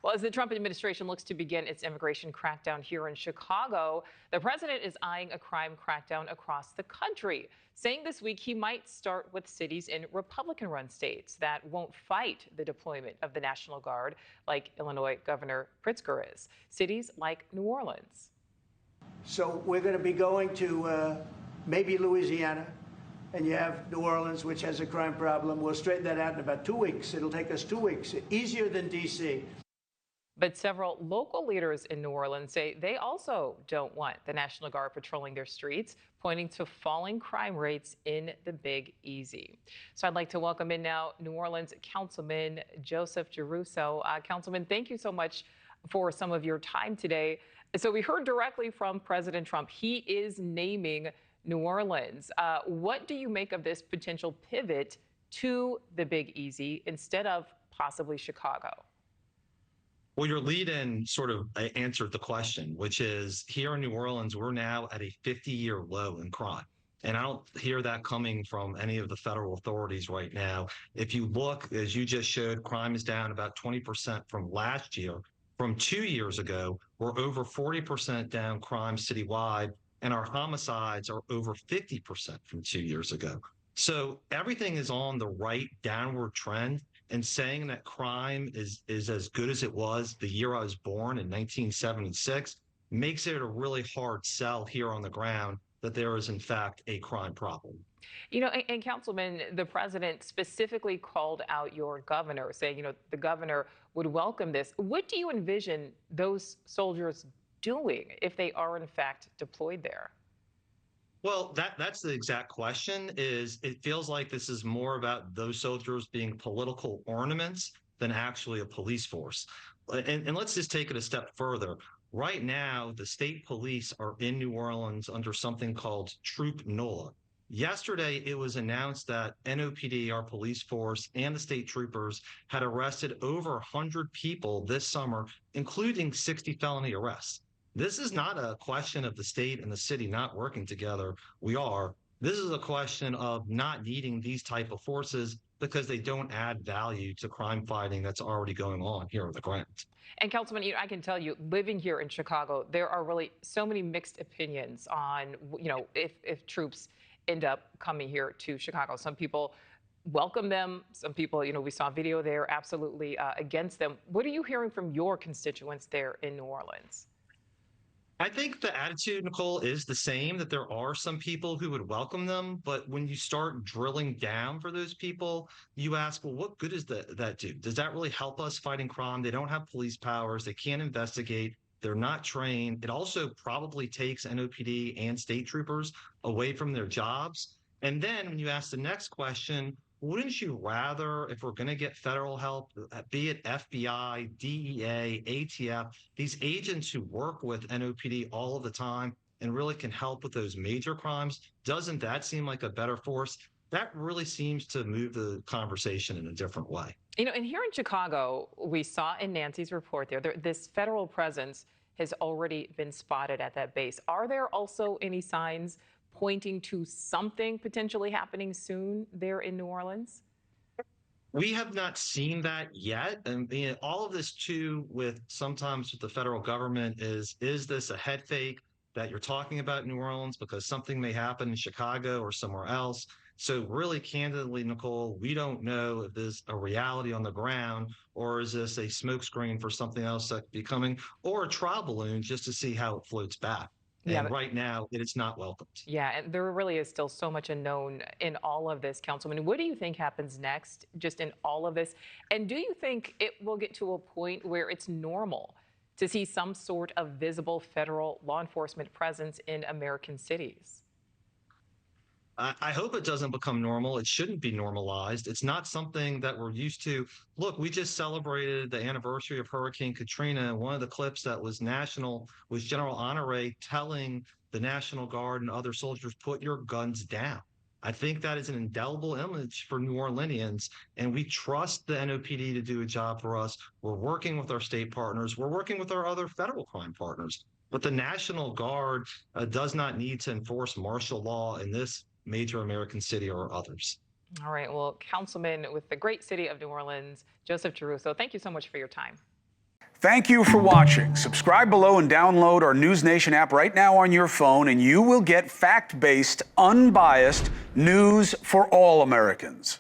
Well, as the Trump administration looks to begin its immigration crackdown here in Chicago, the president is eyeing a crime crackdown across the country, saying this week he might start with cities in Republican-run states that won't fight the deployment of the National Guard, like Illinois Governor Pritzker is. Cities like New Orleans. So we're going to be going to maybe Louisiana, and you have New Orleans, which has a crime problem. We'll straighten that out in about 2 weeks. It'll take us 2 weeks, easier than D.C. But several local leaders in New Orleans say they also don't want the National Guard patrolling their streets, pointing to falling crime rates in the Big Easy. So I'd like to welcome in now New Orleans Councilman Joseph Giarrusso. Councilman, thank you so much for some of your time today. So we heard directly from President Trump. He is naming New Orleans. What do you make of this potential pivot to the Big Easy instead of possibly Chicago? Well, your lead-in sort of answered the question, which is here in New Orleans, we're now at a 50-year low in crime. And I don't hear that coming from any of the federal authorities right now. If you look, as you just showed, crime is down about 20% from last year. From 2 years ago, we're over 40% down crime citywide, and our homicides are over 50% from 2 years ago. So everything is on the right downward trend. And saying that crime is as good as it was the year I was born in 1976 makes it a really hard sell here on the ground that there is, in fact, a crime problem. You know, and Councilman, the president specifically called out your governor, saying, you know, the governor would welcome this. What do you envision those soldiers doing if they are, in fact, deployed there? Well, that's the exact question. Is it feels like this is more about those soldiers being political ornaments than actually a police force. And let's just take it a step further. Right now, the state police are in New Orleans under something called Troop NOLA. Yesterday, it was announced that NOPD, our police force, and the state troopers had arrested over 100 people this summer, including 60 felony arrests. This is not a question of the state and the city not working together. We are. This is a question of not needing these type of forces because they don't add value to crime fighting that's already going on here on the ground. And Councilman, I can tell you, living here in Chicago, there are really so many mixed opinions on, you know, if troops end up coming here to Chicago. Some people welcome them. Some people, you know, we saw a video there, absolutely against them. What are you hearing from your constituents there in New Orleans? I think the attitude, Nichole, is the same, that there are some people who would welcome them. But when you start drilling down for those people, you ask, well, what good does that do? Does that really help us fighting crime? They don't have police powers. They can't investigate. They're not trained. It also probably takes NOPD and state troopers away from their jobs. And then when you ask the next question, wouldn't you rather, if we're going to get federal help, be it FBI, DEA, ATF, these agents who work with NOPD all of the time and really can help with those major crimes, doesn't that seem like a better force? That really seems to move the conversation in a different way. You know, and here in Chicago, we saw in Nancy's report there, this federal presence has already been spotted at that base. Are there also any signs pointing to something potentially happening soon there in New Orleans? We have not seen that yet. And all of this too, with sometimes with the federal government is this a head fake that you're talking about New Orleans because something may happen in Chicago or somewhere else? So really candidly, Nichole, we don't know if there's a reality on the ground or is this a smokescreen for something else that could be coming or a trial balloon just to see how it floats back. And right now, it is not welcomed. Yeah, and there really is still so much unknown in all of this, Councilman. What do you think happens next, just in all of this? And do you think it will get to a point where it's normal to see some sort of visible federal law enforcement presence in American cities? I hope it doesn't become normal. It shouldn't be normalized. It's not something that we're used to. Look, we just celebrated the anniversary of Hurricane Katrina. One of the clips that was national was General Honore telling the National Guard and other soldiers, put your guns down. I think that is an indelible image for New Orleanians, and we trust the NOPD to do a job for us. We're working with our state partners. We're working with our other federal crime partners. But the National Guard does not need to enforce martial law in this major American city or others. All right. Well, Councilman with the great city of New Orleans, Joseph Giarrusso, thank you so much for your time. Thank you for watching. Subscribe below and download our NewsNation app right now on your phone, and you will get fact-based, unbiased news for all Americans.